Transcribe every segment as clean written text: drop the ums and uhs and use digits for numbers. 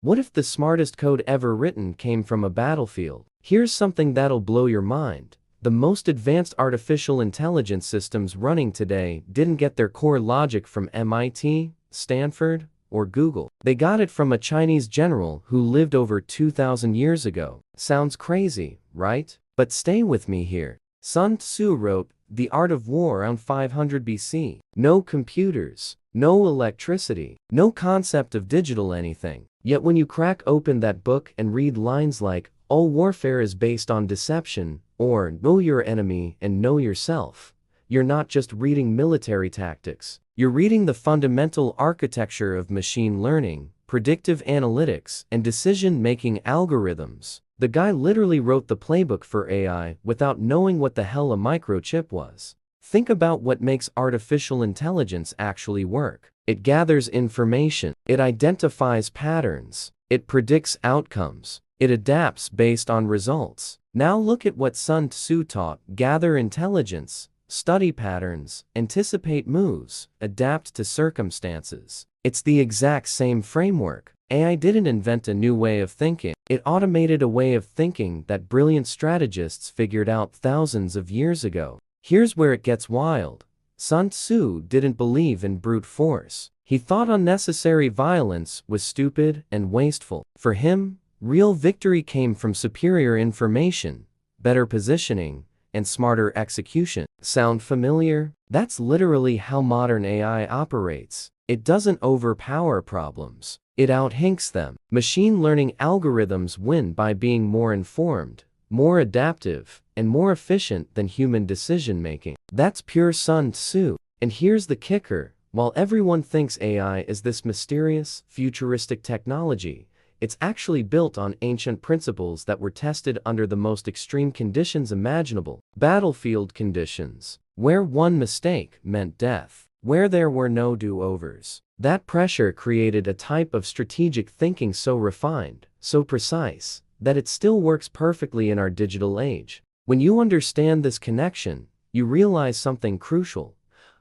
What if the smartest code ever written came from a battlefield? Here's something that'll blow your mind. The most advanced artificial intelligence systems running today didn't get their core logic from MIT, Stanford, or Google. They got it from a Chinese general who lived over 2,000 years ago. Sounds crazy, right? But stay with me here. Sun Tzu wrote The Art of War around 500 BC. No computers, no electricity, no concept of digital anything. Yet when you crack open that book and read lines like, all warfare is based on deception, or know your enemy and know yourself, you're not just reading military tactics. You're reading the fundamental architecture of machine learning, predictive analytics, and decision-making algorithms. The guy literally wrote the playbook for AI without knowing what the hell a microchip was. Think about what makes artificial intelligence actually work. It gathers information. It identifies patterns. It predicts outcomes. It adapts based on results. Now look at what Sun Tzu taught: gather intelligence, study patterns, anticipate moves, adapt to circumstances. It's the exact same framework. AI didn't invent a new way of thinking. It automated a way of thinking that brilliant strategists figured out thousands of years ago. Here's where it gets wild. Sun Tzu didn't believe in brute force. He thought unnecessary violence was stupid and wasteful. For him, real victory came from superior information, better positioning, and smarter execution. Sound familiar? That's literally how modern AI operates. It doesn't overpower problems. It outhinks them. Machine learning algorithms win by being more informed, more adaptive, and more efficient than human decision-making. That's pure Sun Tzu. And here's the kicker. While everyone thinks AI is this mysterious, futuristic technology, it's actually built on ancient principles that were tested under the most extreme conditions imaginable. Battlefield conditions, where one mistake meant death, where there were no do-overs. That pressure created a type of strategic thinking so refined, so precise, that it still works perfectly in our digital age. When you understand this connection, you realize something crucial.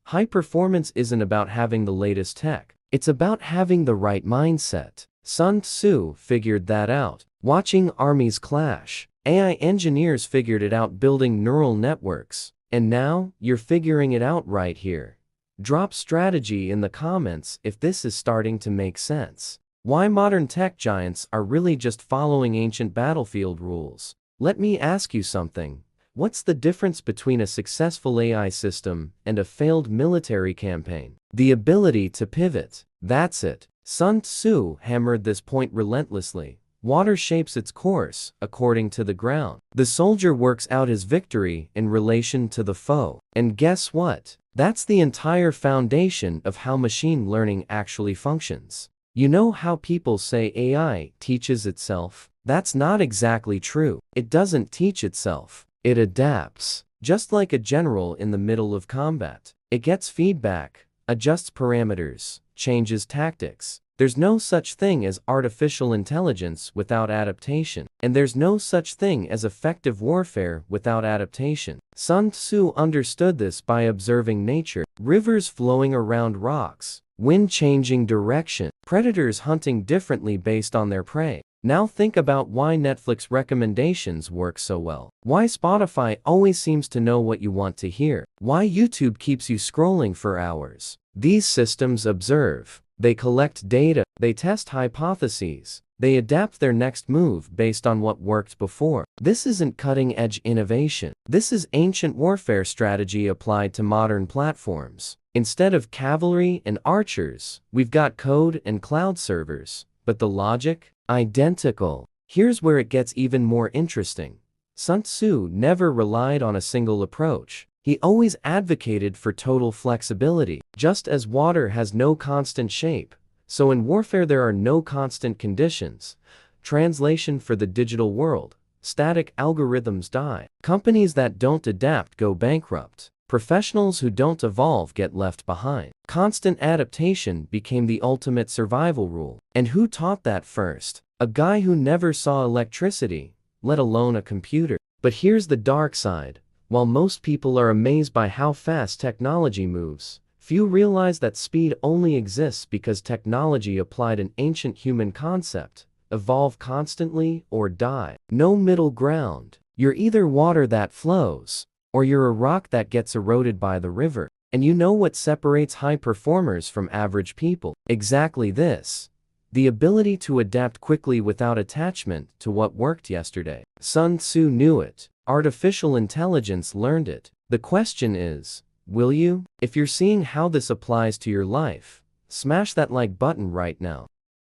High performance isn't about having the latest tech. It's about having the right mindset. Sun Tzu figured that out. Watching armies clash. AI engineers figured it out building neural networks. And now, you're figuring it out right here. Drop strategy in the comments if this is starting to make sense. Why modern tech giants are really just following ancient battlefield rules. Let me ask you something. What's the difference between a successful AI system and a failed military campaign? The ability to pivot. That's it. Sun Tzu hammered this point relentlessly. Water shapes its course according to the ground. The soldier works out his victory in relation to the foe. And guess what? That's the entire foundation of how machine learning actually functions. You know how people say AI teaches itself? That's not exactly true. It doesn't teach itself. It adapts. Just like a general in the middle of combat. It gets feedback, adjusts parameters, changes tactics. There's no such thing as artificial intelligence without adaptation. And there's no such thing as effective warfare without adaptation. Sun Tzu understood this by observing nature. Rivers flowing around rocks, wind changing direction, predators hunting differently based on their prey. Now think about why Netflix recommendations work so well. Why Spotify always seems to know what you want to hear. Why YouTube keeps you scrolling for hours. These systems observe. They collect data. They test hypotheses. They adapt their next move based on what worked before. This isn't cutting-edge innovation. This is ancient warfare strategy applied to modern platforms. Instead of cavalry and archers, we've got code and cloud servers. But the logic? Identical. Here's where it gets even more interesting. Sun Tzu never relied on a single approach. He always advocated for total flexibility. Just as water has no constant shape, so in warfare there are no constant conditions. Translation for the digital world. Static algorithms die. Companies that don't adapt go bankrupt. Professionals who don't evolve get left behind. Constant adaptation became the ultimate survival rule. And who taught that first? A guy who never saw electricity, let alone a computer. But here's the dark side. While most people are amazed by how fast technology moves, few realize that speed only exists because technology applied an ancient human concept, evolve constantly or die. No middle ground. You're either water that flows, or you're a rock that gets eroded by the river. And you know what separates high performers from average people? Exactly this. The ability to adapt quickly without attachment to what worked yesterday. Sun Tzu knew it. Artificial intelligence learned it. The question is, will you? If you're seeing how this applies to your life, smash that like button right now.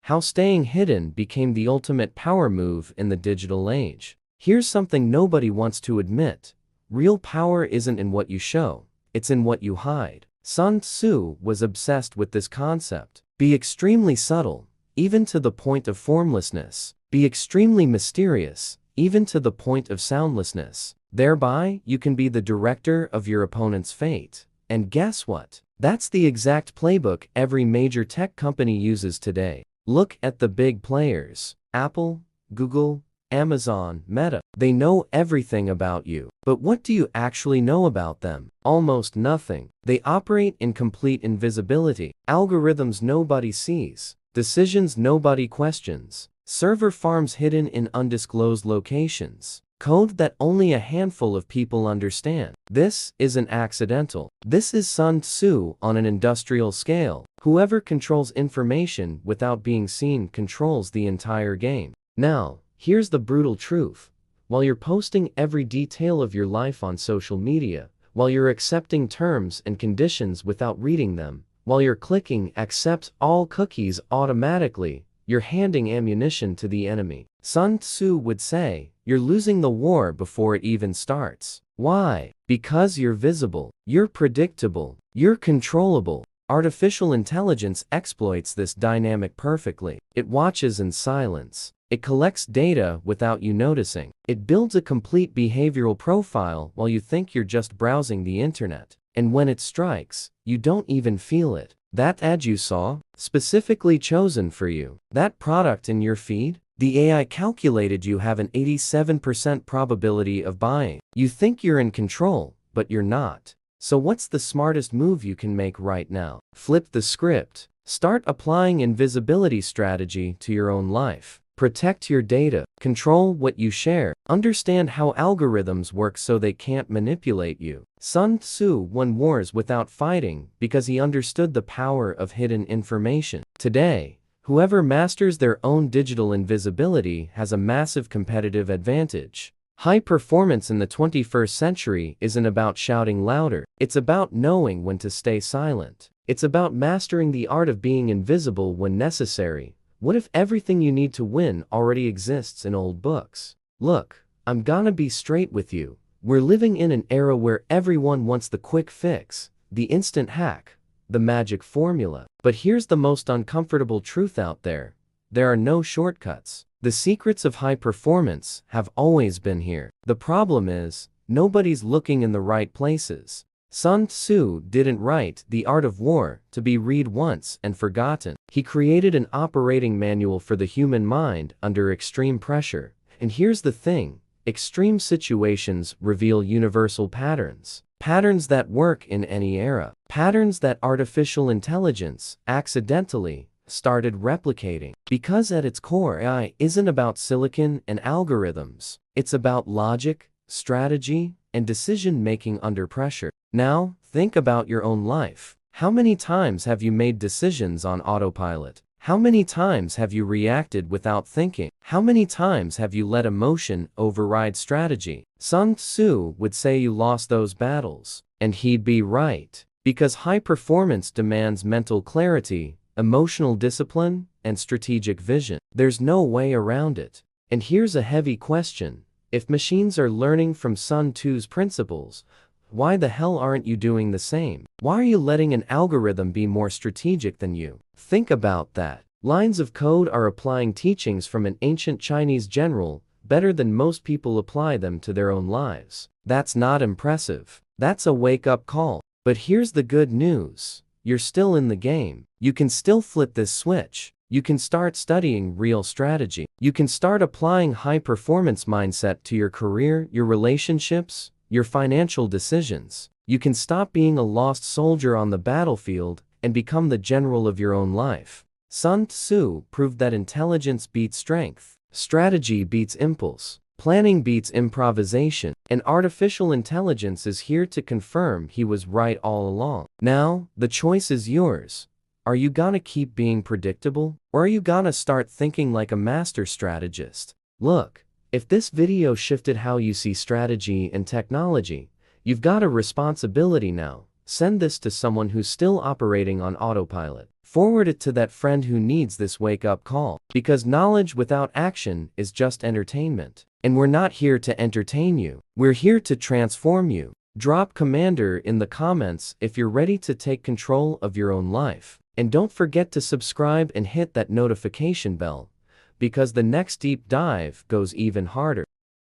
How staying hidden became the ultimate power move in the digital age. Here's something nobody wants to admit. Real power isn't in what you show, it's in what you hide. Sun Tzu was obsessed with this concept. Be extremely subtle, even to the point of formlessness. Be extremely mysterious, even to the point of soundlessness. Thereby, you can be the director of your opponent's fate. And guess what? That's the exact playbook every major tech company uses today. Look at the big players. Apple, Google, Amazon, Meta. They know everything about you. But what do you actually know about them? Almost nothing. They operate in complete invisibility. Algorithms nobody sees. Decisions nobody questions. Server farms hidden in undisclosed locations. Code that only a handful of people understand. This isn't accidental. This is Sun Tzu on an industrial scale. Whoever controls information without being seen controls the entire game. Now, here's the brutal truth. While you're posting every detail of your life on social media, while you're accepting terms and conditions without reading them, while you're clicking accept all cookies automatically, you're handing ammunition to the enemy. Sun Tzu would say, you're losing the war before it even starts. Why? Because you're visible, you're predictable, you're controllable. Artificial intelligence exploits this dynamic perfectly. It watches in silence. It collects data without you noticing. It builds a complete behavioral profile while you think you're just browsing the internet. And when it strikes, you don't even feel it. That ad you saw, specifically chosen for you, that product in your feed, the AI calculated you have an 87% probability of buying. You think you're in control, but you're not. So what's the smartest move you can make right now? Flip the script. Start applying invisibility strategy to your own life. Protect your data. Control what you share. Understand how algorithms work so they can't manipulate you. Sun Tzu won wars without fighting because he understood the power of hidden information. Today, whoever masters their own digital invisibility has a massive competitive advantage. High performance in the 21st century isn't about shouting louder. It's about knowing when to stay silent. It's about mastering the art of being invisible when necessary. What if everything you need to win already exists in old books? Look, I'm gonna be straight with you. We're living in an era where everyone wants the quick fix, the instant hack, the magic formula. But here's the most uncomfortable truth out there. There are no shortcuts. The secrets of high performance have always been here. The problem is, nobody's looking in the right places. Sun Tzu didn't write The Art of War to be read once and forgotten. He created an operating manual for the human mind under extreme pressure. And here's the thing, extreme situations reveal universal patterns. Patterns that work in any era. Patterns that artificial intelligence accidentally started replicating. Because at its core, AI isn't about silicon and algorithms. It's about logic, strategy, and decision-making under pressure. Now, think about your own life. How many times have you made decisions on autopilot? How many times have you reacted without thinking? How many times have you let emotion override strategy? Sun Tzu would say you lost those battles. And he'd be right. Because high performance demands mental clarity, emotional discipline, and strategic vision. There's no way around it. And here's a heavy question. If machines are learning from Sun Tzu's principles, why the hell aren't you doing the same? Why are you letting an algorithm be more strategic than you? Think about that. Lines of code are applying teachings from an ancient Chinese general better than most people apply them to their own lives. That's not impressive. That's a wake-up call. But here's the good news. You're still in the game. You can still flip this switch. You can start studying real strategy. You can start applying high-performance mindset to your career, your relationships, your financial decisions. You can stop being a lost soldier on the battlefield and become the general of your own life. Sun Tzu proved that intelligence beats strength, strategy beats impulse, planning beats improvisation, and artificial intelligence is here to confirm he was right all along. Now, the choice is yours. Are you gonna keep being predictable, or are you gonna start thinking like a master strategist? Look, if this video shifted how you see strategy and technology, you've got a responsibility now. Send this to someone who's still operating on autopilot. Forward it to that friend who needs this wake-up call. Because knowledge without action is just entertainment. And we're not here to entertain you. We're here to transform you. Drop Commander in the comments if you're ready to take control of your own life. And don't forget to subscribe and hit that notification bell, because the next deep dive goes even harder.